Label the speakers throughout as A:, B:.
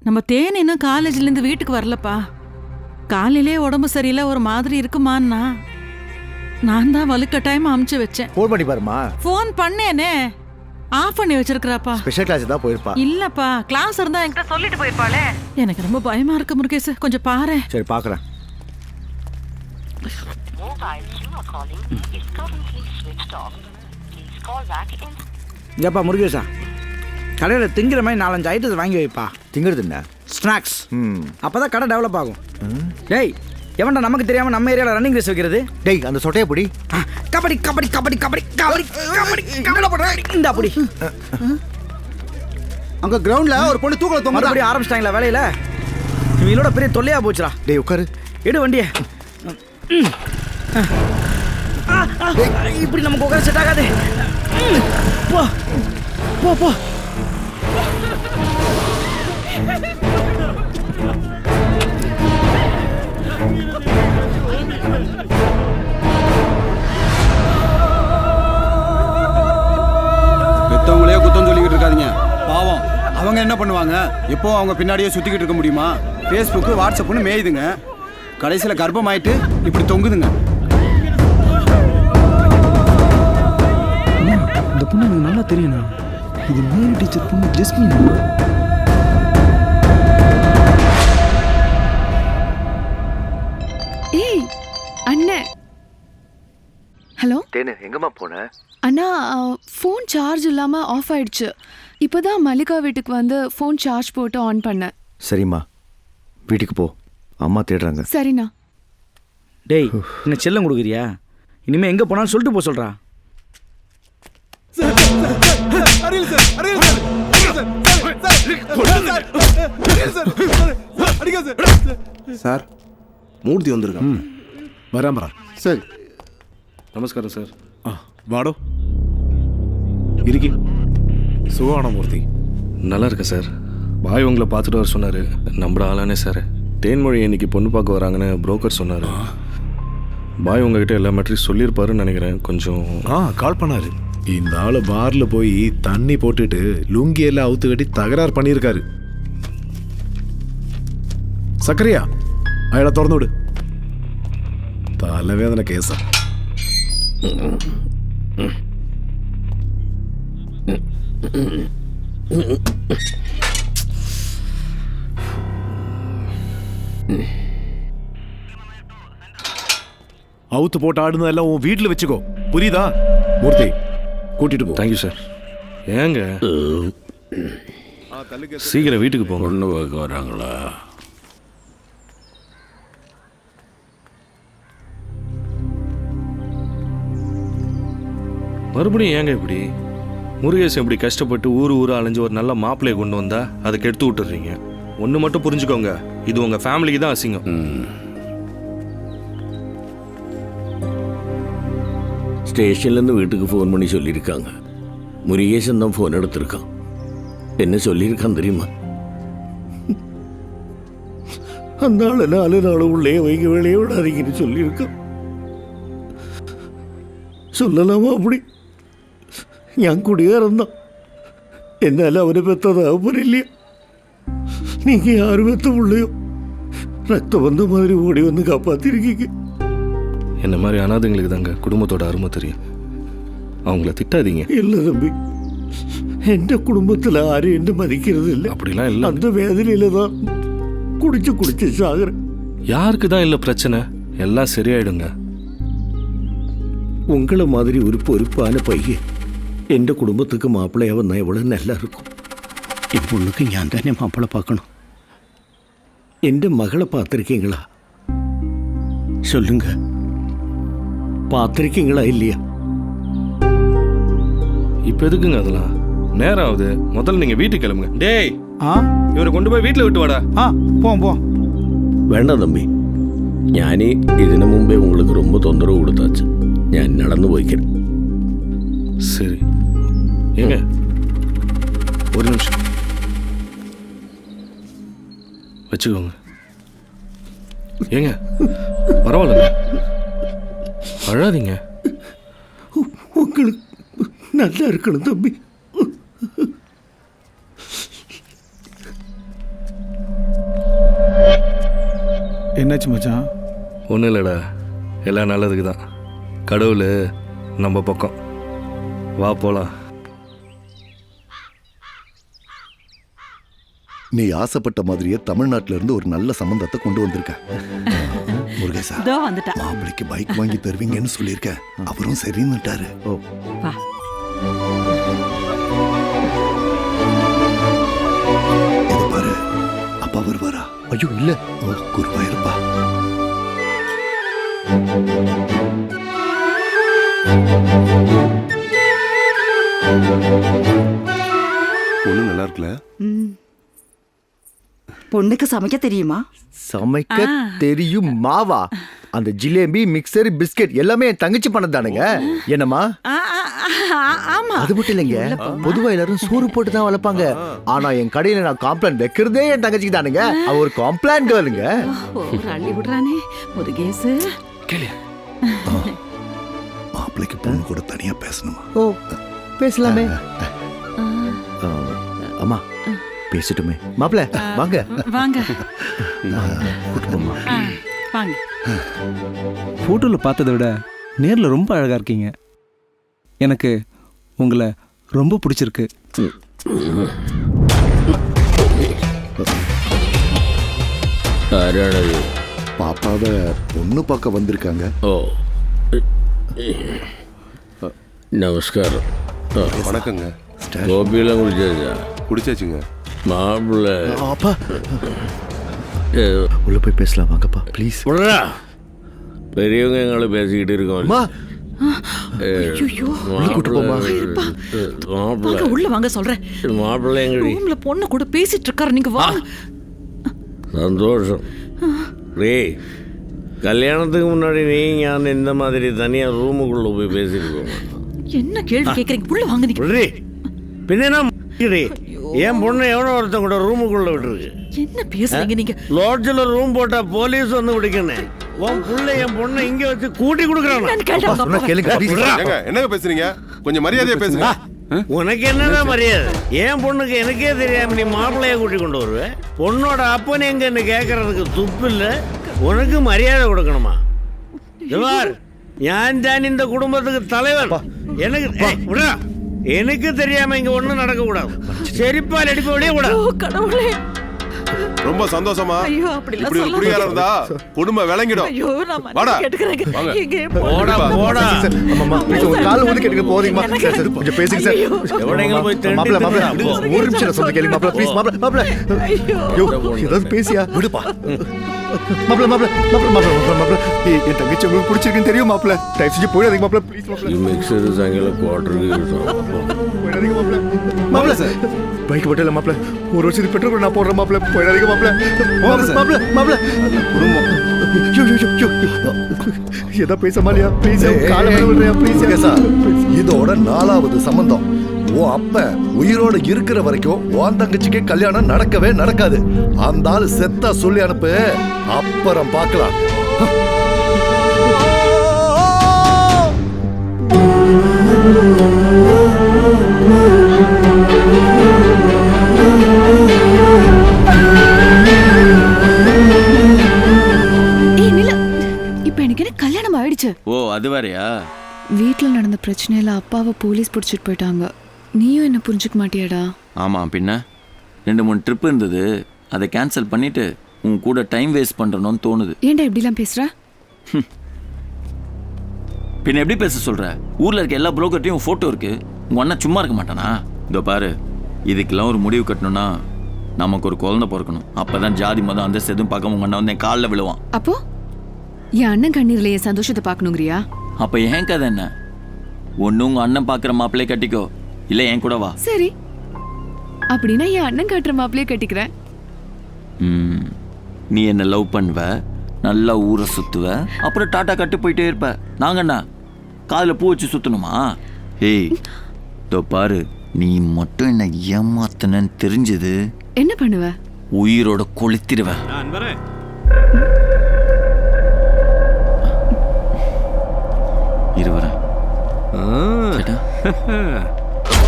A: நம்ம தேன் இன்னும் காலேஜ்ல இருந்து வீட்டுக்கு வரலப்பா. காலையிலே உடம்பு சரியில்லை ஒரு மாதிரி இருக்குமான்னா நான் தான் வலுக்கட்டாயமா அமுச்சு வச்சேன்.
B: ஃபோன் பண்ணி பாருமா.
A: ஃபோன் பண்ணேனே, ஆஃப் பண்ணி வச்சிருக்கறாப்பா.
B: ஸ்பெஷல் கிளாஸ் தான் போயிருப்பா.
A: இல்லப்பா, கிளாஸ் இருந்தா என்கிட்ட சொல்லிட்டு போயிருப்பாளே. எனக்கு ரொம்ப பயமா இருக்கு முருகேஷ், கொஞ்சம் பாரு.
B: சரி பார்க்கறேன்.
C: ஏப்பா முருகேஷா, கடையில் திங்கிற மாதிரி 4-5 ஐட்டத்தை வாங்கி வைப்பா.
B: திங்கிறது என்ன?
C: ஸ்நாக்ஸ். அப்போ தான் கடை டெவலப் ஆகும். டேய், எவன்டா நமக்கு தெரியாமல் நம்ம ஏரியாவில் ரன்னிங் ரேஸ் வைக்கிறது?
B: டேய், அந்த சொட்டையை பிடி.
C: கபடி கபடி கபடி கபடி கபடி கபடி இந்த அப்படி.
B: அங்கே கிரவுண்டில் ஒரு பொண்ணு தூக்கல தொங்க.
C: மறுபடியும் ஆரம்பிச்சிட்டாங்களா வேலையில்? இவங்களோட பெரிய தொல்லையாக போச்சுடா.
B: டேய் உட்காரு.
C: எடு வண்டியை. இப்படி நமக்கு உட்கார செட் ஆகாது. போ போ போ.
D: பெத்தவங்களே குத்தம் சொல்லிக்கிட்டு இருக்காதீங்க. பாவம், அவங்க என்ன பண்ணுவாங்க? இப்போ அவங்க பின்னாடியே சுத்திக்கிட்டு இருக்க முடியுமா? ஃபேஸ்புக்கு வாட்ஸ்அப்னு மேயுதுங்க. கடைசியில் கர்ப்பம் ஆயிட்டு இப்படி தொங்குதுங்க.
E: இந்த பொண்ணு எனக்கு நல்லா தெரியுண்ணா. இது மேரி டீச்சர் பொண்ணு ஜெஸ்மின்.
F: ஏய் அண்ணே. ஹலோ
B: தேனு, எங்கம்மா போன?
F: அண்ணா, ஃபோன் சார்ஜ் இல்லாமல் ஆஃப் ஆயிடுச்சு. இப்போதான் மல்லிகா வீட்டுக்கு வந்து ஃபோன் சார்ஜ் போட்டு ஆன் பண்ணேன்.
B: சரிம்மா, வீட்டுக்கு போ, அம்மா தேடுறாங்க.
F: சரிண்ணா.
C: டேய், என்ன செல்லம் கொடுக்குறியா? இனிமேல் எங்கே போனாலும் சொல்லிட்டு போக சொல்கிறா.
G: சார், மூர்த்தி வந்திருக்கான்.
E: வரேன்.
G: சரி,
E: நமஸ்காரம் சார். வாடோ இருக்கி. சுகான மூர்த்தி.
H: நல்லா இருக்கேன் சார். பாய் உங்களை பார்த்துட்டு வர சொன்னார். நம்மள ஆளானே சார். தேன்மொழி இன்னைக்கு பொண்ணு பார்க்க வராங்கன்னு புரோக்கர் சொன்னார். பாய் உங்ககிட்ட எல்லா மேட்ரிக்ஸ் சொல்லியிருப்பாருன்னு நினைக்கிறேன். கொஞ்சம்
E: கால் பண்ணாரு. இந்த ஆளு பார்ல போய் தண்ணி போட்டுட்டு லுங்கி எல்லாம் அவுத்து கட்டி தகராறு பண்ணியிருக்காரு. சக்கரையா, அயல திறந்து விடு. தலைவேதனை கேசா. அவுத்து போட்டு ஆடுனதெல்லாம் உன் வீட்டில் வச்சுக்கோ, புரியுதா? மூர்த்தி, கூட்டிட்டு போ.
H: Thank you sir. ஏங்க சீக்கிரம் வீட்டுக்கு போங்க.
G: பொண்ணு பார்க்க வராங்களா?
H: மறுபடியும் ஏங்க இப்படி? முருகேசன் இப்படி கஷ்டப்பட்டு ஊர் அலைஞ்சு ஒரு நல்ல மாப்பிள்ளையை கொண்டு வந்தா அதுக்கு எடுத்து விட்டுறீங்க. ஒன்று மட்டும் புரிஞ்சுக்கோங்க, இது உங்கள் ஃபேமிலிக்கு தான் அசிங்கம்.
I: ஸ்டேஷன்லேருந்து வீட்டுக்கு ஃபோன் பண்ணி சொல்லியிருக்காங்க. முருகேசன் தான் ஃபோன் எடுத்திருக்கான். என்ன சொல்லியிருக்கான் தெரியுமா? அந்த ஆளை 4 நாள் உள்ளே வைக்க வேலையை விடாதீங்கன்னு சொல்லியிருக்கான். சொல்லலாமா அப்படி? ഞാൻ കുടിയേറുന്ന എന്നാൽ അവനെ പെത്തതാവൂരില്ല. நீங்க யாரு பெத்த பிள்ளையோ ரத்த வந்த மாதிரி ஓடி வந்து காப்பாத்திருக்கீங்க.
H: என்ன மாதிரி அனாதைங்களுக்கு தாங்க குடும்பத்தோட அருமை தெரியும். அவங்கள திட்டாதீங்க.
I: இல்லை தம்பி, எந்த குடும்பத்தில் யாரும் என்ன மதிக்கிறது இல்லை.
H: அப்படிலாம் இல்லை.
I: அந்த வேதனையில தான் குடிச்சு சாகுறேன்.
H: யாருக்கு தான் இல்லை பிரச்சனை? எல்லாம் சரியாயிடுங்க.
I: உங்களை மாதிரி ஒரு பொறுப்பான பையன் എൻ്റെ കുടുംബத்துக்கு മാപ്പിളയാ വന്നാൽ എவ்வளவு நல்லா இருக்கும்.
G: பொண்ணுக்கு ഞാൻ തന്നെ മാപ്പിള பார்க்கணும்.
I: എൻ്റെ மகளை பார்த்துருக்கீங்களா? சொல்லுங்க, பார்த்துருக்கீங்களா இல்லையா?
H: இப்போ எதுக்குங்க அதெல்லாம்? நேரம் ஆகுது, முதல்ல நீங்கள் வீட்டுக்கு கிளம்புங்க. டேய், இவரை கொண்டு போய் வீட்டில் விட்டு வாடா.
D: போ.
I: வேண்டாம் தம்பி, ഞാൻ ഇതിനു മുമ്പേ உங்களுக்கு ரொம்ப தொந்தரவு கொடுத்தாச்சு. ഞാൻ நடந்து போய்க்கிறேன்.
H: சரி ஏங்க, ஒரு நிமிஷம் வச்சுக்கோங்க. ஏங்க பரவாயில்ல, அழாதீங்க.
I: உங்களுக்கு நல்லா இருக்கணும் தம்பி.
C: என்னாச்சு மச்சான்?
H: ஒன்றும் இல்லைடா, எல்லாம் நல்லதுக்கு தான். கடவுள் நம்ம பக்கம். வா போகலாம்.
J: நீ ஆசைப்பட்ட மாதிரியே தமிழ்நாட்டுல இருந்து ஒரு நல்ல சம்பந்தத்தை கொண்டு வந்திருக்க. முருகேசா,
A: இதோ வந்துட்டா.
J: மாப்பிளைக்கு பைக் வாங்கி தருவீங்கன்னு சொல்லியிருக்கேன். அவரும் சரின்னுட்டாரு.
A: வா.
J: இது பாரு, அப்பா வருவாரா?
B: ஐயோ இல்ல.
J: குருவாயிருப்பா.
G: பொண்ணு நல்லா இருக்குல்ல?
K: பொண்ணுக்கு சமைக்க தெரியுமா?
B: சமைக்க தெரியும் மாவா? அந்த ஜிலேபி, மிக்சர், பிஸ்கெட் எல்லாமே என் தங்கச்சி பண்ணதானுங்க. என்னம்மா?
A: ஆமா.
B: அது மட்டும் இல்லைங்க, பொதுவா எல்லாரும் சோறு போட்டு தான் வளர்ப்பாங்க. ஆனா என் கடையில நான் காம்ப்ளான் வைக்கிறதே என் தங்கச்சிக்கு தானுங்க. அவ ஒரு காம்ப்ளான் கேர்ளுங்க.
A: அள்ளி விடுறானே முருகேசு.
J: மாப்பிளைக்கு பொண்ணு கூட தனியா பேசணுமா?
B: ஓ பேசலாமே. அம்மா பேசட்டுமே? மாப்பிள்ள வாங்க
A: வாங்க
B: கூட்டு போமா.
A: வாங்க.
C: ஃபோட்டோவில் பார்த்ததை விட நேரில் ரொம்ப அழகாக இருக்கீங்க. எனக்கு உங்களை ரொம்ப பிடிச்சிருக்கு.
J: பாப்பாவை பொண்ணு பார்க்க வந்திருக்காங்க.
I: ஓ நமஸ்காரம்.
G: வணக்கங்க.
I: கோபியெல்லாம் குடிச்சாச்சா?
G: குடிச்சாச்சுங்க.
I: மாப்பிள்ள
B: அப்பா உள்ள போய் பேசலாம் வாங்கப்பா ப்ளீஸ்.
I: விடுறா, பெரியவங்க எங்களை பேசிக்கிட்டு இருக்கோம்.
A: உள்ள வாங்க சொல்றேன்.
I: மாப்பிள்ளை
A: ரூம்ல பொண்ணு கூட பேசிட்டு இருக்காரு, நீங்க வா.
I: சந்தோஷம். ரே, கல்யாணத்துக்கு முன்னாடி நீங்க நான் இந்த மாதிரி தனியா ரூமுக்குள்ள போய் பேசிருக்கோம்.
A: என்ன கேள்வி கேக்குறீங்க? உள்ள வாங்க. நீங்க
I: பின்ன என் பொண்ணு எவனோ ஒருத்தன் கூட ரூமுக்குள்ள விட்டுருக்கு.
A: என்ன பேசுறீங்க நீங்க?
I: லாட்ஜில் ரூம் போட்டா போலீஸ் வந்து பிடிக்கணும். உன் புள்ள என் பொண்ணை இங்க வச்சு கூட்டி கொடுக்குறான்.
G: என்னங்க பேசுறீங்க? கொஞ்சம் மரியாதையா பேசுங்க.
I: உனக்கு என்னதான் மரியாதை? என் பொண்ணுக்கு எனக்கே தெரியாம நீ மாப்பிள்ளைய கூட்டி கொண்டு வருவ. பொண்ணோட அப்பன் எங்கன்னு கேட்கறதுக்கு துப்பு இல்ல. உனக்கு மரியாதை கொடுக்கணுமா? ஜவார், ஞான் தான் இந்த குடும்பத்துக்கு தலைவர். எனக்கு தெரியாம இங்க ஒண்ணும் நடக்க கூடாது. செரிப்பால் அடிப்ப விட கூடாது.
G: ரொம்ப சந்தோஷமா. இப்படி ஒரு குடிகாரர் இருந்தா குடும்பம் விளங்கிடும். வாடா
I: போடா போடா.
B: அம்மா ப்ளீஸ் ஒரு கால் ஊதி கேட்டுங்க போறீங்கமா? சார் கொஞ்சம் பேசுங்க சார்.
I: எவனைங்க போய்
B: மாப்ள ஒரு நிமிஷம் சொல்ல கேளுங்க மாப்ள ப்ளீஸ். மாப்ள ஐயோ ஏதாவது பேசியா விடுப்பா. மாப்ள என் தங்கச்சி உங்களுக்கு பிடிச்சிருக்குன்னு தெரியும் மாப்ள. டைப் செஞ்சு போயிடாதீங்க மாப்ள ப்ளீஸ். மாப்ள
I: மிக்சர் சாயங்கால குவார்டருக்கு
B: போயிடாதீங்க மாப்ள சார். பைக் பட்டல மாப்ள, ஒரு வருஷத்துக்கு பெட்ரோல் நான் போடுறேன் மாப்ள. போயிடாதீங்க மாப்ள. மாப்ள குடும்பம் ஏதா பேச மாலியா ப்ளீஸ். கால விடுறியா ப்ளீஸ்.
J: இதோட 4வது சம்பந்தம். உன் அப்ப உயிரோட இருக்கிற வரைக்கும் உன் தங்கச்சிக்கு கல்யாணம் நடக்கவே நடக்காது. அந்த ஆளு செத்தா சொல்லி அனுப்பு, அப்புறம் பார்க்கலாம்.
F: இப்ப எனக்கு என்ன கல்யாணம் ஆயிடுச்சு.
L: ஓ அது வேறயா?
F: வீட்டுல நடந்த பிரச்சனையில அப்பாவை போலீஸ் பிடிச்சிட்டு போயிட்டாங்க. நீயும் என்ன புரிஞ்சுக்க மாட்டியாடா?
L: ஆமாம், பின்ன 2-3 ட்ரிப் இருந்தது, அதை கேன்சல் பண்ணிட்டு உன் கூட டைம் வேஸ்ட் பண்ணுறணும்னு தோணுது.
F: ஏன்டா இப்படிலாம் பேசுற?
L: பின்ன எப்படி பேச சொல்கிற? ஊரில் இருக்க எல்லா புரோக்கர்ட்டையும் ஃபோட்டோ இருக்கு. உங்கள் அண்ணன் சும்மா இருக்க மாட்டானா? இதோ பாரு, இதுக்கெல்லாம் ஒரு முடிவு கட்டணும்னா நமக்கு ஒரு குழந்தை பிறக்கணும். அப்போ தான் ஜாதி மதம் அந்த எதுவும் பார்க்க உங்கள் அண்ணன் வந்து என் காலில் விழுவான்.
F: அப்போ என் அண்ணன் கண்ணீரில் என் சந்தோஷத்தை பார்க்கணுங்கிறியா?
L: அப்போ ஏன் கதை என்ன? ஒன்று உங்கள் அண்ணன் பார்க்குற மாப்பிள்ளையே கட்டிக்கோ, இல்லை என் கூட வா.
F: சரி, அப்படின்னா என் அண்ணன் காட்டுற மாப்பிள்ளையே கட்டிக்கிறேன்.
L: நீ என்ன லவ் பண்ணுவ, நல்லா ஊரை சுற்றுவ, அப்புறம் டாட்டா கட்டு போயிட்டே இருப்ப. நாங்கண்ணா காதில் பூ வச்சு சுற்றணுமா? ஏய் இதோ பாரு, நீ மட்டும் என்ன ஏமாத்தனன்னு தெரிஞ்சது
F: என்ன பண்ணுவ?
L: உயிரோட கொளுத்திடுவேன். இருவரேன்.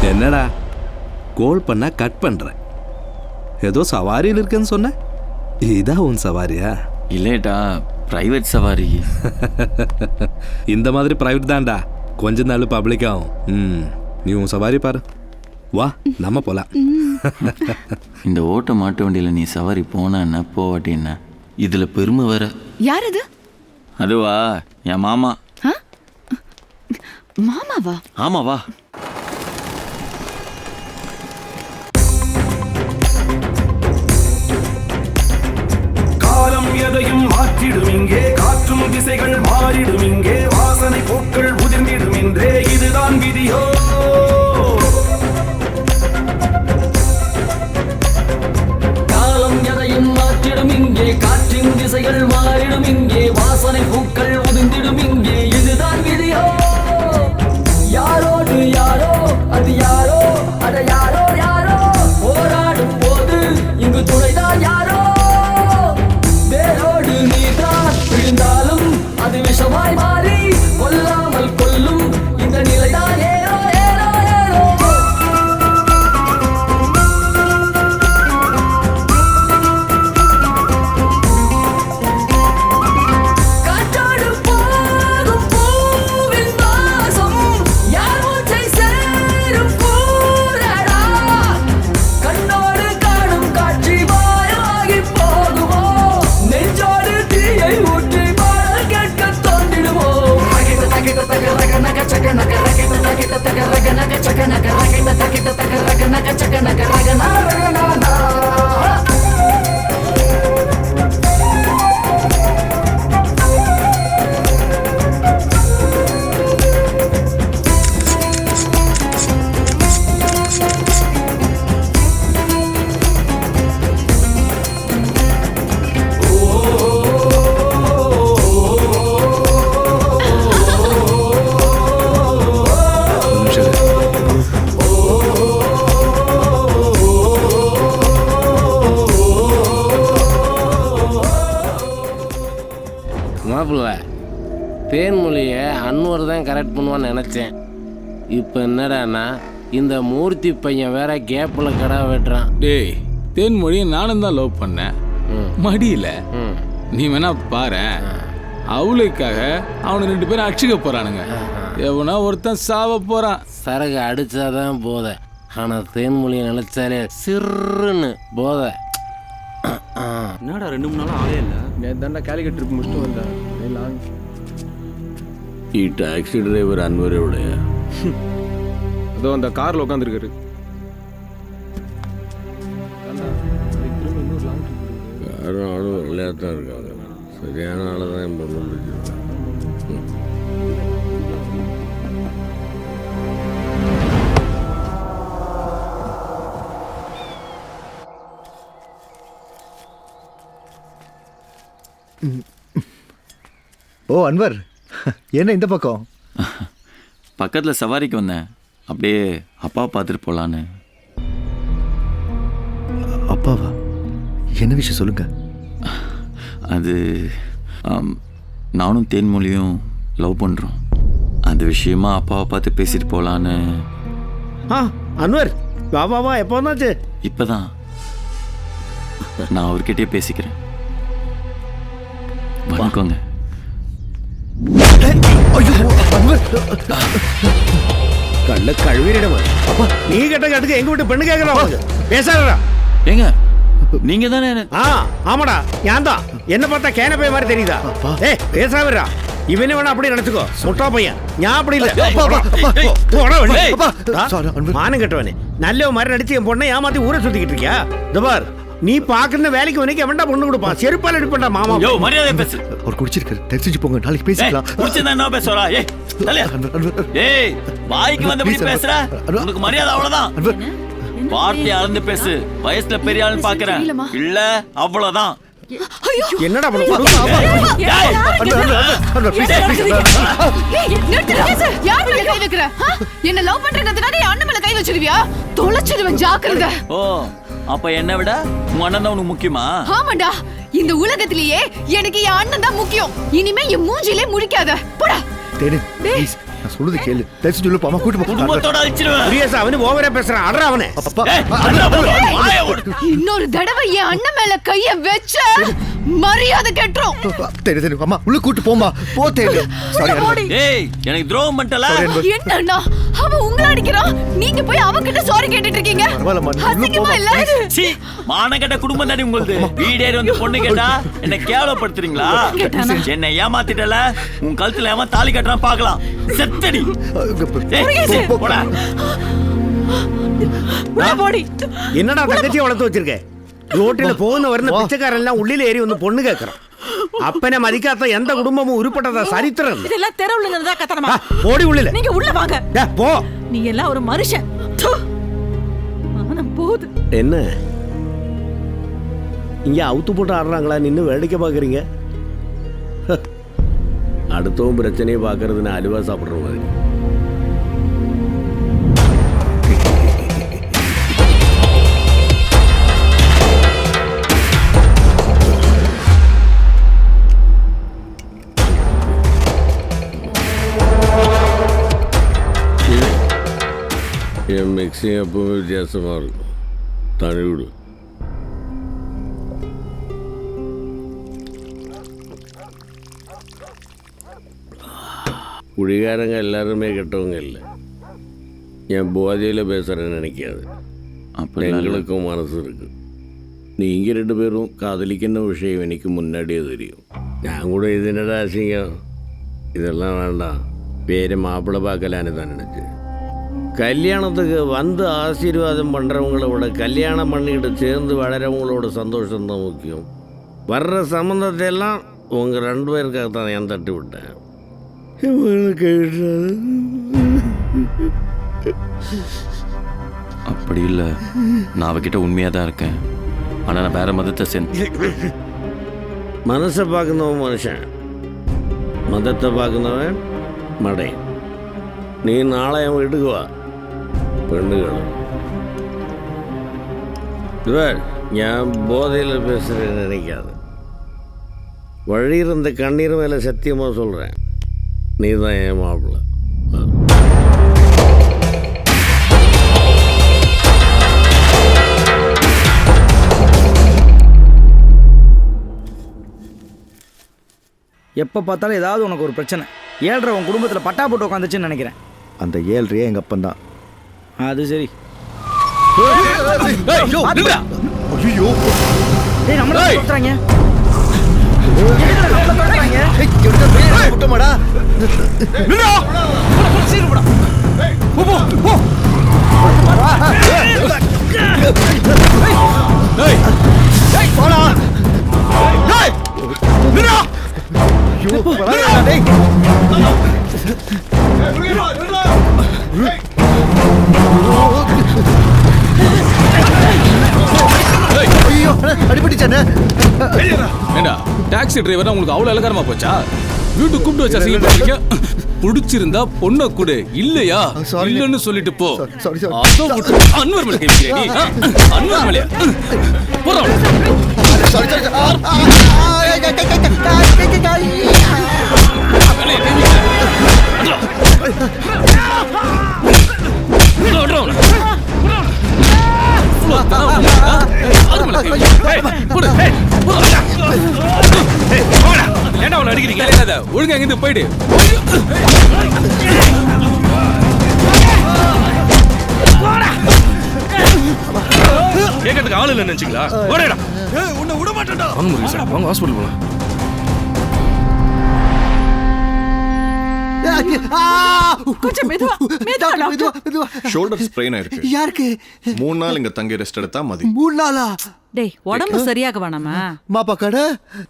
G: என்னடா கோல் பண்ணா கட் பண்ற? ஏதோ சவாரியில் இருக்குன்னு சொன்ன, இதான் உன் சவாரியா?
L: இல்லேட்டா பிரைவேட் சவாரி.
H: இந்த மாதிரி பிரைவேட் தான்டா, கொஞ்ச நாள் பப்ளிக் ஆகும். நீ உன் சவாரி பாரு, வா நம்ம போலாம்.
L: இந்த ஓட்ட மாட்டு வண்டியில் நீ சவாரி போனா என்ன போவாட்டி என்ன, இதில் பெருமை வேற.
F: யார் அது?
L: அதுவா என் மாமா.
F: மாமாவா?
L: ஆமாவா.
M: காலம் எதையும் மாற்றிடும் இங்கே, காற்றும் திசைகள் மாறிடும் இங்கே, வாசனை பூக்கள் உதிர்ந்திடும் இன்றே, இதுதான் விதியோ. காலம் எதையும் மாற்றிடும் இங்கே, காற்றின் திசைகள் மாறிடும் இங்கே, வாசனை பூக்கள் உதிர்ந்திடும் இங்கே, இதுதான் விதியோ. யாரோடு யாரோ, அது யாரோ, அட யாரோ யாரோ, போராடும் போது இங்கு துணைதான் யாரோ. வேரோடு நீதான் விழுந்தாலும் அது விஷமாய் மாறி கொல்லாமல் கொல்லும் இந்த நிலைதான் ஏறோ ஏறோ ஏறோ. காற்றோடு போகும் பூவின் வாசம் யார் மூச்சை சேரும் கூறடா. கண்ணோடு காணும் காட்சி மாயமாகி போகுமோ, நெஞ்சோடு தீயை ஊற்றி பாடல் கேட்க தோன்றிடுமோ. ரகிட தகிட தக ரக நக சக நக ரகிட தகிட தக ரக நக சக நக ரகிட தகிட தக ரக நக சக நக ரக நா ரக நா நா.
I: மாப்பிள்ள, தேன்மொழியை அன்வர் தான் கரெக்ட் பண்ணுவான்னு நினச்சேன். இப்போ என்னடான்னா இந்த மூர்த்தி பையன் வேற கேப்பில் கடை வெட்டுறான்.
N: டேய், தேன்மொழியை நானும் தான் லவ் பண்ணேன், மடியில். நீ வேணா பாரு, அவளுக்காக அவனு 2 பேரும் அடிச்சுக்க போறானுங்க. எவனா ஒருத்தன் சாவ போறான்.
I: சரகு அடிச்சாதான் போதை, ஆனால் தேன்மொழியை நினைச்சாலே சிறுன்னு போதை.
C: என்னடா 2-3 நாள் ஆளே இல்லை.
D: நேத்தாண்டா கேலிக்கட் ட்ரிப் முடிச்சுட்டு வந்தேன். லாங்
I: ഈ ടാക്സി ഡ്രൈവർ അൻവർ എവിടെയാ?
D: அதோ அந்த கார்ல உட்காந்துருக்காரு.
I: யாரும் ஆளும் விளையாட்டாக இருக்காங்க. சரியான ஆளை தான் என் பொண்ணு பிடிச்சிருக்காங்க.
B: ஓ அன்வர், என்ன இந்த பக்கம்?
L: பக்கத்தில் சவாரிக்கு வந்தேன், அப்படியே அப்பா பார்த்துட்டு போகலான்னு.
B: அப்பாவா? என்ன விஷயம் சொல்லுங்க.
L: அது நானும் தேன்மொழியும் லவ் பண்ணுறோம். அந்த விஷயமா அப்பாவை பார்த்து பேசிட்டு போகலான்னு.
I: அன்வர் வா வா வா, எப்போ வந்தாச்சு?
L: இப்போதான். நான் அவர்கிட்டயே பேசிக்கிறேன். வணக்கங்க.
I: கண்ண கழுவிடமா நீ கேட்ட கேட்டுக்கு எங்க வீட்டு பெண்ணு கேட்கலாம். பேசாதடா.
L: ஏங்க நீங்க தானே?
I: ஆமாடா, நான் தான். என்ன பார்த்தா கேனப்பைய மாதிரி தெரியுதா? ஏய் பேசாதடா. இவனே வேணா அப்படி நினைச்சுக்கோ, முட்டா பையன். நான் அப்படி இல்ல. மானம் கட்டவனே, நல்ல மாதிரி நடிச்சு என் பொண்ணை ஏமாத்தி ஊரை சுத்திக்கிட்டு இருக்கியா? இந்த பார், நீ பாக்குற வேலைக்கு வரைக்கும் எவன்டா பொண்ணு கொடுப்பான்? செருப்பால் அடிப்பா மாமா.
L: யோ மரியாதை பேசு.
B: ஒரு குடிச்சிருக்காரு, டெக்ஸி போங்க, நாளைக்கு பேசிக்கலாம்.
L: குடிச்சதா என்ன பேசுறா? ஏய் வாய்க்கு வந்தபடி பேசுற, உனக்கு மரியாதை அவ்வளவுதான். வார்த்தை அளந்து பேசு. வயசுல பெரிய ஆளுன்னு பாக்குறேன் இல்ல, அவ்வளவுதான்.
I: என்னடா
F: என்ன லவ் பண்றதுக்காக அண்ணன் மேல கை வச்சிருவியா? தொலைச்சிடுவேன், ஜாக்கிரதை.
L: ஓ, அப்ப என்ன விட உங்க அண்ணன் தான் உனக்கு முக்கியமா?
F: ஆமாண்டா, இந்த உலகத்திலேயே எனக்கு என் அண்ணன் தான் முக்கியம். இனிமே என் மூஞ்சிலே முழிக்காத, போடா.
B: தேனே ப்ளீஸ், நான் சொல்றது கேளு. டெக்ஸி சொல்லு, பாமா கூட்டி போ.
L: குடும்பத்தோட அழிச்சிடுவேன்.
I: பிரியஸ், அவனே ஓவரா பேசுறான். அடடா அவனே.
F: இன்னொரு தடவை என் அண்ணன் மேல கைய வெச்ச மரியாதை கெட்டுரும்.
B: தெரியும் அம்மா உள்ள கூட்டு போமா போ தெரியும். சாரி
L: ஏய் எனக்கு துரோகம் பண்ணிட்டல.
F: என்னண்ணா அவன் உங்களை அடிக்கிறான், நீங்க போய் அவன்கிட்ட சாரி கேட்டுட்டு இருக்கீங்க. அசிங்கமா இல்ல?
L: சீ மானகட்ட குடும்பம் தானே உங்களுது. வீடேறி வந்து பொண்ணு கேட்டா என்ன கேவலப்படுத்துறீங்களா? என்ன ஏமாத்திட்டல, உன் கழுத்துல ஏமா தாலி கட்டறான் பார்க்கலாம். செத்தடி. போடா.
I: என்னடா தங்கச்சி வளர்த்து வச்சிருக்க? ரோட்டில போன வரன பிச்சைக்காரன் எல்லாம் உள்ளில ஏறி வந்து பொண்ணு கேக்குறான். அப்பனே மதிக்காத எந்த குடும்பமும் உருப்பட்டதா சரித்திரம்.
A: இதெல்லாம் தெருவுல இருந்தா கத்தறமா?
I: ஓடி உள்ளில.
A: நீங்க உள்ள வாங்க.
I: போ.
A: நீ எல்லாம் ஒரு மனுஷன். மானம் போகுது.
I: என்ன இங்க அவுத்து போட்டு ஆடுறாங்களா? நின்னு வேடிக்கை பாக்குறீங்க? அடுத்தவன் பிரச்சனையை பாக்குறதுன்னு அலுவா சாப்பிடுற மாதிரி. என் மிக்சிங் எப்பவுமே வித்தியாசமாக இருக்கும். தனி விடு. குடிகாரங்க எல்லாருமே கெட்டவங்க இல்லை. என் போதையில் பேசுகிறேன்னு நினைக்காது. எங்களுக்கும் மனசு இருக்கு. நீங்கள் 2 பேரும் காதலிக்கின்ற விஷயம் எனக்கு முன்னாடியே தெரியும். நான் கூட இது என்னடா அசிங்கம், இதெல்லாம் வேண்டாம், பேரை மாப்பிள்ளை பார்க்கலான்னு தான் நினச்சேன். கல்யாணத்துக்கு வந்து ஆசீர்வாதம் பண்ணுறவங்கள விட கல்யாணம் பண்ணிக்கிட்டு சேர்ந்து வளரவங்களோட சந்தோஷம்தான் முக்கியம். வர்ற சம்மந்தத்தை எல்லாம் உங்கள் 2 பேருக்காக தான் நான் தட்டி விட்டேன்.
L: அப்படி இல்லை, நான் அவகிட்ட உண்மையாக தான் இருக்கேன். ஆனால் நான் வேற மதத்தை சேர்ந்து.
I: மனசை பார்க்குறவன் மனுஷன், மதத்தை பார்க்குறவன் மடை. நீ நாளை என் வீட்டுக்கு வா. பெண்ணுகளும் இவர் ഞാൻ போதையில் பேசுகிறேன்னு நினைக்காது. வழி இருந்த கண்ணீர் மேலே சத்தியமாக சொல்கிறேன், நீ தான் என் மாப்பிள்ளை.
C: எப்போ பார்த்தாலும் ஏதாவது உனக்கு ஒரு பிரச்சனை. 7 உன் குடும்பத்தில் பட்டா போட்டு உட்காந்துச்சுன்னு நினைக்கிறேன்.
B: அந்த 7 எங்கள் அப்பன் தான்.
C: அது சரி.
N: ஏண்டா டாக்ஸி டிரைவர் உங்களுக்கு அவ்வளவு இலக்காரமா போச்சா? வீட்டு கூப்பிட்டு வச்சா செய்ய பிடிச்சிருந்தா பொண்ணை கொடு, இல்லையா இல்லன்னு சொல்லிட்டு போ. அன்வர் மேல கேட்கிறேன் நீ. அன்வர் மேல போறோம். ஒழுங்கா இங்கிருந்து போயிடு. கேட்கறதுக்கு ஆள் இல்லை நினைச்சீங்களா? உன்னை விட மாட்டேன்டா. வாங்க ஹாஸ்பிட்டல் போலாம்.
A: கொஞ்சம் மெதுவா மெதுவா.
O: ஷோல்டர் ஸ்ப்ரெயின் ஆயிருக்கு.
B: யாருக்கு?
O: 3 நாள் இங்க தங்கி ரெஸ்ட் எடுத்தா மதி.
B: 3 நாளா?
A: டேய் உடம்பு சரியாக வேணாமா?
B: மாப்பா கடை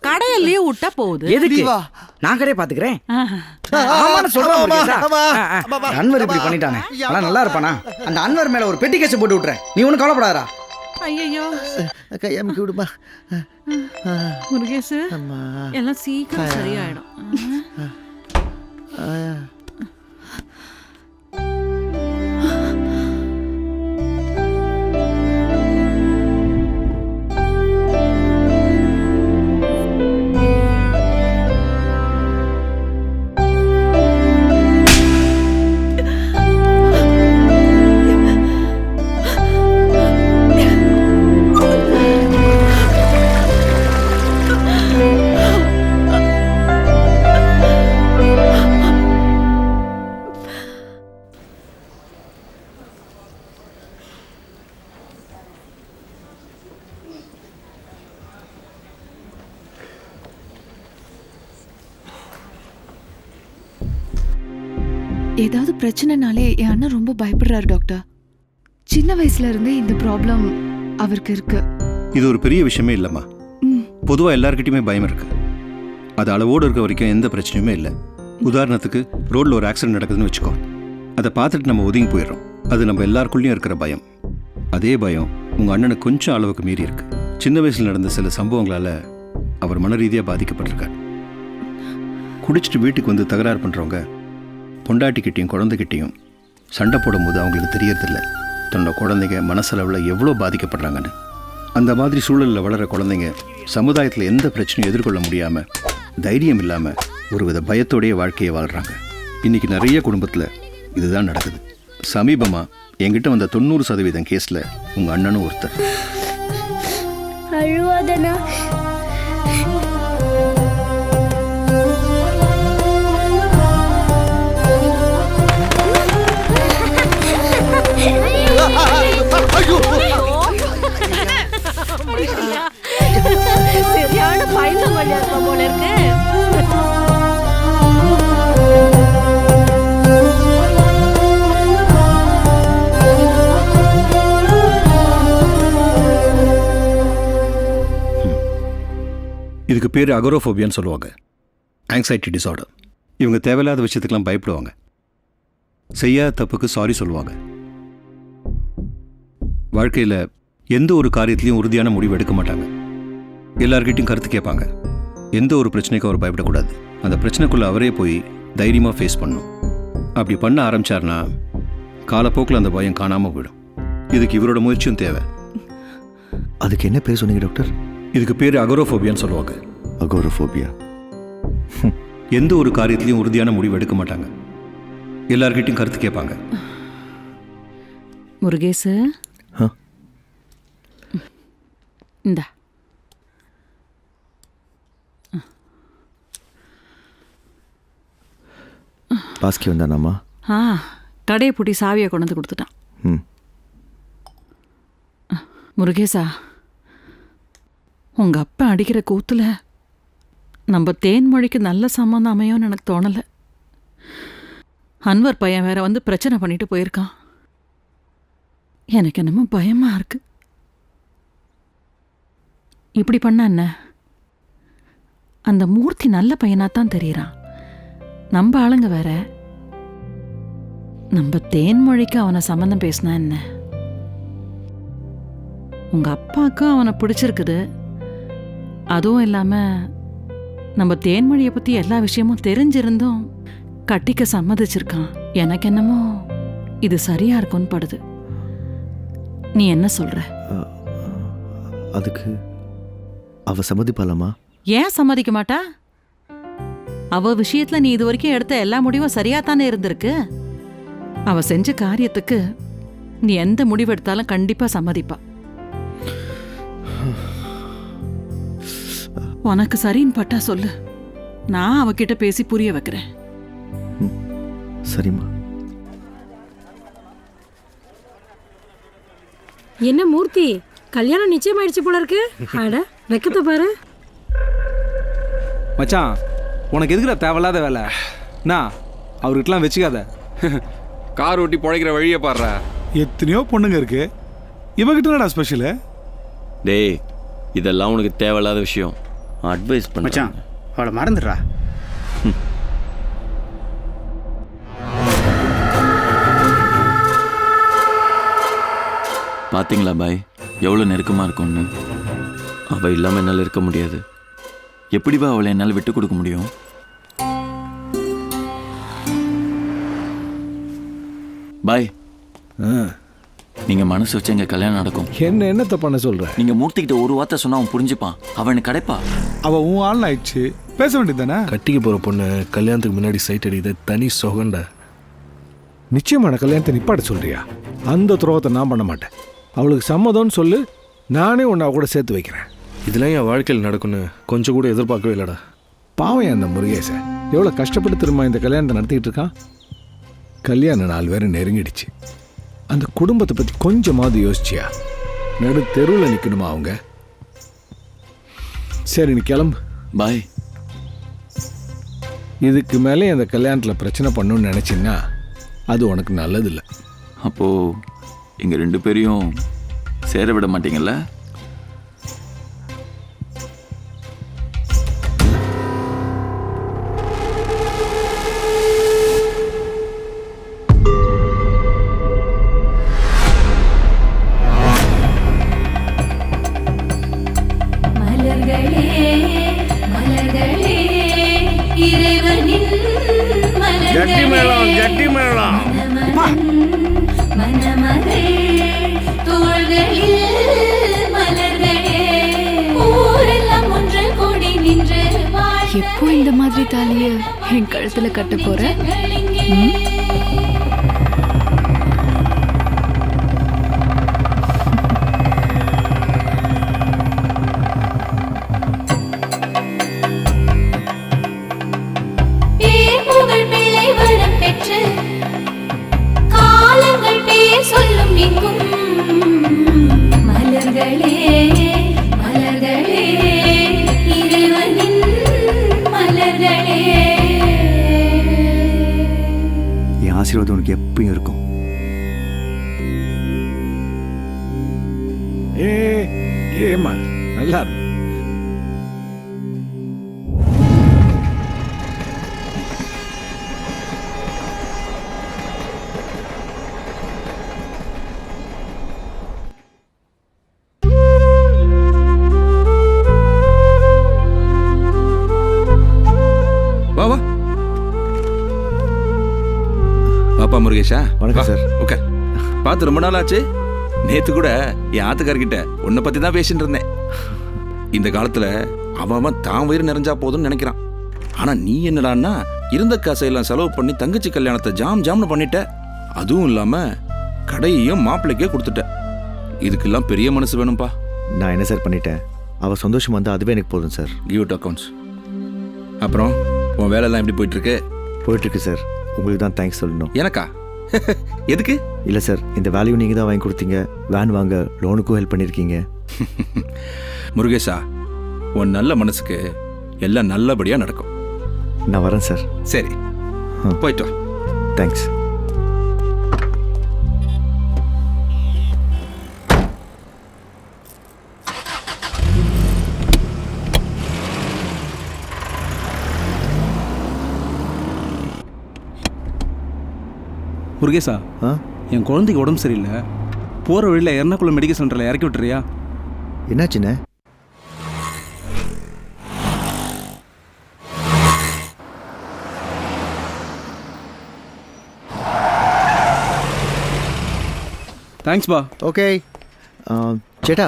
A: கடையை லீவ் விட்டா போகுது.
C: எதுக்கு? நான் கடையை பாத்துக்கிறேன். அன்வர் இப்படி பண்ணிட்டானே, ஆனா நல்லா இருப்பானா? அந்த அன்வர் மேல ஒரு பெட்டி கேஸ் போட்டு விட்டுறேன். நீ ஒன்னும் கவலைப்படாதா.
A: ஐயோ
B: கையாமக்கி விடுமா
A: முருகேசு, எல்லாம் சீக்கிரம் சரியாயிடும்.
F: ஏதாவது பிரச்சனைனாலே என் அண்ணன் ரொம்ப பயப்படுறாரு டாக்டர். சின்ன வயசுல இருந்தே இந்த ப்ராப்ளம் அவருக்கு இருக்கு.
P: இது ஒரு பெரிய விஷயமே இல்லைம்மா. பொதுவாக எல்லாருக்கிட்டையுமே பயம் இருக்கு. அது அளவோடு இருக்க வரைக்கும் எந்த பிரச்சனையுமே இல்லை. உதாரணத்துக்கு ரோட்டில் ஒரு ஆக்சிடென்ட் நடக்குதுன்னு வச்சுக்கோ, அதை பார்த்துட்டு நம்ம ஒதுங்கி போயிடுறோம். அது நம்ம எல்லாருக்குள்ளேயும் இருக்கிற பயம். அதே பயம் உங்கள் அண்ணனுக்கு கொஞ்சம் அளவுக்கு மீறி இருக்கு. சின்ன வயசில் நடந்த சில சம்பவங்களால் அவர் மன ரீதியாக பாதிக்கப்பட்டிருக்கார். குடிச்சிட்டு வீட்டுக்கு வந்து தகராறு பண்ணுறவங்க பொண்டாட்டிக்கிட்டையும் குழந்தைகிட்டையும் சண்டை போடும்போது அவங்களுக்கு தெரியறதில்ல தன்னோட குழந்தைங்க மனசளவில் எவ்வளோ பாதிக்கப்படுறாங்கன்னு. அந்த மாதிரி சூழலில் வளர குழந்தைங்க சமுதாயத்தில் எந்த பிரச்சனையும் எதிர்கொள்ள முடியாமல், தைரியம் இல்லாமல் ஒரு வித பயத்தோடைய வாழ்க்கையை வாழ்கிறாங்க. இன்றைக்கி நிறைய குடும்பத்தில் இதுதான் நடக்குது. சமீபமாக என்கிட்ட வந்த 90% கேஸில் உங்கள் அண்ணனும் ஒருத்தர்.
Q: அழுவாதனா? சரியான பயந்தவழியா இருக்க போல இருக்கு.
P: இதுக்கு பேர் அகோரோஃபோபியான்னு சொல்லுவாங்க. Anxiety disorder. இவங்க தேவையில்லாத விஷயத்துக்கெல்லாம் பயப்படுவாங்க. செய்யாத தப்புக்கு சாரி சொல்லுவாங்க. வாழ்க்கையில் எந்த ஒரு காரியத்திலையும் உறுதியான முடிவு எடுக்க மாட்டாங்க. எல்லார்கிட்டையும் கருத்து கேட்பாங்க. எந்த ஒரு பிரச்சனைக்கும் அவர் பயப்படக்கூடாது. அந்த பிரச்சனைக்குள்ளே அவரே போய் தைரியமாக ஃபேஸ் பண்ணணும். அப்படி பண்ண ஆரம்பித்தார்னா காலப்போக்கில் அந்த பயம் காணாமல் போயிடும். இதுக்கு இவரோட முயற்சியும் தேவை.
B: அதுக்கு என்ன பேர் சொன்னீங்க டாக்டர்?
P: இதுக்கு பேர் அகோரோஃபோபியான்னு சொல்லுவாங்க.
B: அகோரோஃபோபியா.
P: எந்த ஒரு காரியத்திலையும் உறுதியான முடிவு எடுக்க மாட்டாங்க. எல்லார்கிட்டையும் கருத்து கேட்பாங்க.
A: முருகேசு, இந்தா.
B: பாஸ்கி வந்தானாமா?
A: கடையை பூட்டி சாவியை கொண்டு வந்து கொடுத்துட்டான். முருகேசா, உங்க அப்பா அடிக்கிற கூத்துல நம்ம தேன்மொழிக்கு நல்ல சம்மந்தம் அமையும்னு எனக்கு தோணலை. அன்வர் பையன் வேற வந்து பிரச்சனை பண்ணிட்டு போயிருக்கான். எனக்கு என்னமோ பயமா இருக்கு. இப்படி பண்ண என்ன? அந்த மூர்த்தி நல்ல பையனாத்தான் தெரியறான். நம்ம ஆளுங்க வேற. நம்ம தேன்மொழிக்கு அவனை சம்மந்தம் பேசினா என்ன? உங்க அப்பாவுக்கும் அவனை பிடிச்சிருக்குது. அதுவும் இல்லாம நம்ம தேன்மொழியை பத்தி எல்லா விஷயமும் தெரிஞ்சிருந்தும் கட்டிக்க சம்மதிச்சிருக்கான். எனக்கு என்னமோ இது சரியா இருக்கும்னு படுது. நீ என்ன சொல்ற?
B: அதுக்கு அவ சம்மதிப்பாளாமா?
A: ஏன் சம்மதிக்க மாட்டா? அவ விஷயத்துல நீ இது வரைக்கும் எடுத்த எல்லா முடிவும் சரியா தானே இருந்திருக்கு. அவ செஞ்ச காரியத்துக்கு நீ எந்த முடிவு எடுத்தாலும் கண்டிப்பா சம்மதிப்பா. உனக்கு சரின்னு பட்டா சொல்லு, நான் அவகிட்ட பேசி புரிய வைக்கிறேன்.
B: சரிம்மா.
Q: என்ன மூர்த்தி, கல்யாணம் நிச்சயமாயிடுச்சு போல இருக்கு. அட வெக்கத்தை பாரு.
C: மச்சான், உனக்கு எதுக்குடா தேவையில்லாத வேலை? நான் அவர்கிட்டலாம் வச்சுக்காத.
R: கார் ஓட்டி பிழைக்கிற வழியை பாடுறா.
S: எத்தனையோ பொண்ணுங்க இருக்கு, இவகிட்ட என்னடா ஸ்பெஷலு?
L: டேய், இதெல்லாம் உனக்கு தேவையில்லாத விஷயம். அட்வைஸ் பண்ண
C: மச்சான், அவளை மறந்துடுறா.
L: பார்த்தீங்களா பாய், எவ்வளோ நெருக்கமாக இருக்கும்னு. அவள் இல்லாமல் என்னால் இருக்க முடியாது. எப்படிப்பா அவளை என்னால் விட்டு கொடுக்க முடியும்? பாய், நீங்கள் மனசு வச்சு எங்கள் கல்யாணம் நடக்கும்.
E: என்னத்தை பண்ண சொல்கிற?
L: நீங்கள் மூர்த்திக்கிட்ட ஒரு வார்த்தை சொன்னால் அவன் புரிஞ்சுப்பான். அவன் கிடைப்பா.
S: அவள் உன் ஆள் ஆயிடுச்சு, பேச வேண்டியது தானே?
E: கட்டிக்க போகிற பொண்ணு கல்யாணத்துக்கு முன்னாடி சைட் அடிக்குது, தனி சொகண்டா. நிச்சயமான கல்யாணத்தை நிப்பாட்ட சொல்றியா? அந்த துரோகத்தை நான் பண்ண மாட்டேன். அவளுக்கு சம்மதம்னு சொல்லு, நானே உன்னை கூட சேர்த்து வைக்கிறேன்.
H: இதெல்லாம் என் வாழ்க்கையில் நடக்குன்னு கொஞ்சம் கூட எதிர்பார்க்கவே இல்லைடா.
E: பாவம் அந்த முருகேசன் எவ்வளோ கஷ்டப்பட்டு திரும்ப இந்த கல்யாணத்தை நடத்திக்கிட்டு இருக்கான். கல்யாண நாள் வேற நெருங்கிடுச்சு. அந்த குடும்பத்தை பற்றி கொஞ்சமாவது யோசிச்சியா? நடு தெருவில் நிற்கணுமா அவங்க? சரி, நீ கிளம்பு
L: பாய்.
E: இதுக்கு மேலே அந்த கல்யாணத்தில் பிரச்சனை பண்ணணும்னு நினச்சின்னா அது உனக்கு நல்லதில்லை.
L: அப்போது எங்கள் 2 பேரையும் சேர விட மாட்டீங்கல்ல?
I: ஜட்டி மேளம் ஜட்டி மேளம்.
F: எப்போ இந்த மாதிரி தாலிய என் கழுத்துல கட்ட போற?
M: காலங்கள் பேர் சொல்லும் எங்கும் மலர்களே மலர்களே இறைவனின் மலர்களே.
B: என் ஆசீர்வாதம் உனக்கு எப்பயும் இருக்கும்.
E: ஏமா நல்லா இருக்கும்.
R: பாப்பா முருகேஷா,
B: வணக்கம் சார்.
R: ஓகே. பார்த்து ரொம்ப நாள் ஆச்சு. நேத்து கூட என் ஆத்துக்கார்கிட்ட உன்னை பத்தி தான் பேசிட்டு இருந்தேன். இந்த காலத்துல அவன் தான் வயிறு நிறைஞ்சா போதும்னு நினைக்கிறான். ஆனா நீ என்னடான்னா இருந்த காசையெல்லாம் செலவு பண்ணி தங்கச்சி கல்யாணத்தை ஜாம்னு பண்ணிட்ட. அதுவும் இல்லாம கடையையும் மாப்பிள்ளைக்கே கொடுத்துட்ட. இதுக்கெல்லாம் பெரிய மனசு வேணும்பா.
B: நான் என்ன சார் பண்ணிட்டேன்? அவ சந்தோஷம் வந்து அதுவே எனக்கு போதும் சார்.
R: Give it accounts. அப்புறம் உன் வேலையெல்லாம் எப்படி போயிட்டு இருக்கு?
B: போயிட்டு இருக்கு சார். உங்களுக்கு தான் தேங்க்ஸ் சொல்லணும்.
R: எனக்கா? எதுக்கு?
B: இல்லை சார், இந்த வேல்யூ நீங்கள் தான் வாங்கி கொடுத்தீங்க. வேன் வாங்க லோனுக்கும் ஹெல்ப் பண்ணியிருக்கீங்க.
R: முருகேஷா, உன் நல்ல மனசுக்கு எல்லாம் நல்லபடியாக நடக்கும்.
B: நான் வரேன் சார்.
R: சரி, போயிட்டு வா.
B: தேங்க்ஸ்.
S: முருகேசா, என் குழந்தைக்கு உடம்பு சரியில்லை. போகிற வழியில் எர்ணாகுளம் மெடிக்கல் சென்டரில் இறக்கி விட்டுறியா?
B: என்னாச்சுண்ணே?
S: தேங்க்ஸ் பா.
B: ஓகே. சேட்டா.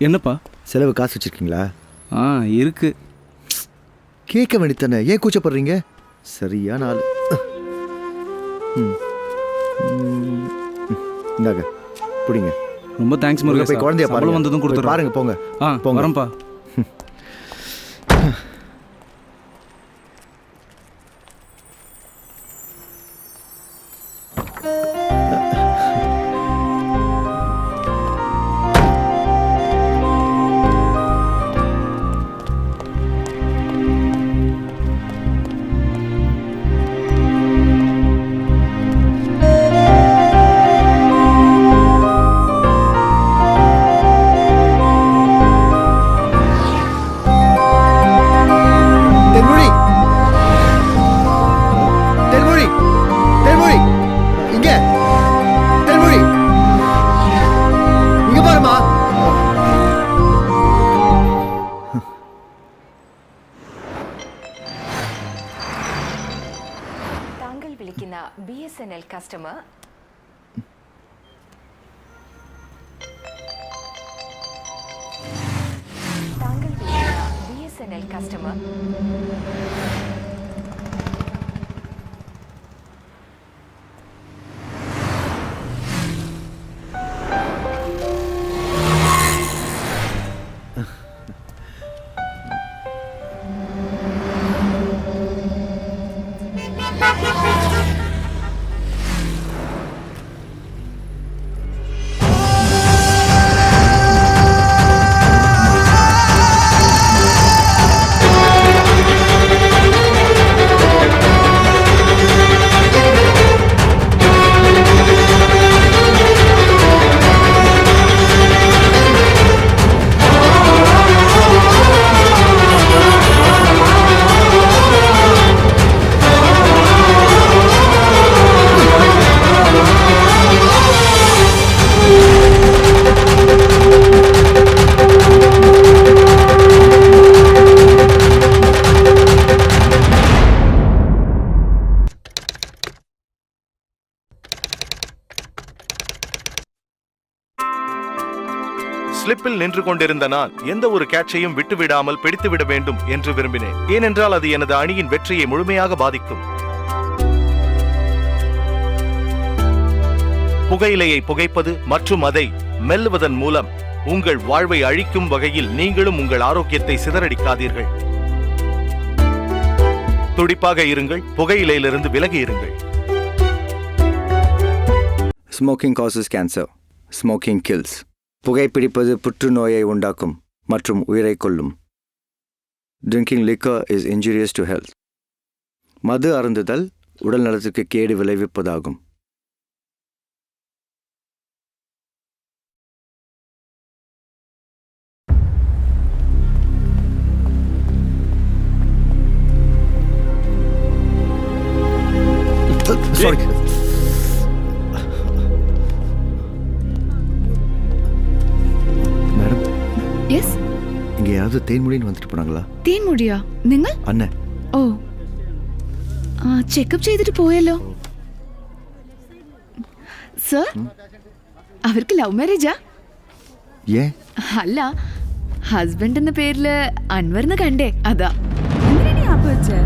S: என்னப்பா?
B: செலவு காசு வச்சுருக்கீங்களா?
S: இருக்கு.
B: கேட்க வேண்டித்தானே, ஏன் கூச்சப்படுறீங்க? சரியான ஆள். இந்தாங்க பிடிங்க.
S: ரொம்ப தேங்க்ஸ் முருகேசா.
B: போய் குழந்தைய பாருங்க.
S: வந்ததும் கொடுத்துறேன்.
B: பாருங்க போங்க.
S: போங்க. வரேன்ப்பா.
T: BSNL customer. താങ്കൾ വിളിക്കുന്ന BSNL customer.
U: ஸ்டெப்பில் நின்று கொண்டிருந்த நான் எந்த ஒரு கேட்சையும் விட்டுவிடாமல் பிடித்துவிட வேண்டும் என்று விரும்பினேன். ஏனென்றால் அது எனது அணியின் வெற்றியை முழுமையாக பாதிக்கும். புகையிலையை புகைப்பது மற்றும் அதை மெல்லுவதன் மூலம் உங்கள் வாழ்வை அழிக்கும் வகையில் நீங்களும் உங்கள் ஆரோக்கியத்தை சிதறடிக்காதீர்கள். துடிப்பாக இருங்கள், புகையிலையிலிருந்து விலகி இருங்கள்.
B: Smoking causes cancer. Smoking kills. புகைப்பிடிப்பது புற்றுநோயை உண்டாக்கும் மற்றும் உயிரை கொல்லும். Drinking liquor is injurious to health. மது அருந்துதல் உடல் நலத்துக்கு கேடு விளைவிப்பதாகும். சாரி. மேடம்.
F: எஸ்.
B: இங்க யாராவது தேன்மொழின்னு வந்துட்டு പോണാங்களா?
F: തേൻമൊഴിയാ? നിങ്ങൾ?
B: അന്നെ.
F: ഓ. ചെക്കപ്പ് ചെയ്തിട്ട് പോയല്ലോ. സർ, അവർക്ക് ലവ് മാരേജാ?
B: ഏ?
F: അല്ല, ഹസ്ബൻഡ് എന്ന പേരില് അൻവറിനെ കണ്ടേ, അതാ. എങ്ങനെയാണ് ആപ്പ് വെച്ചേ?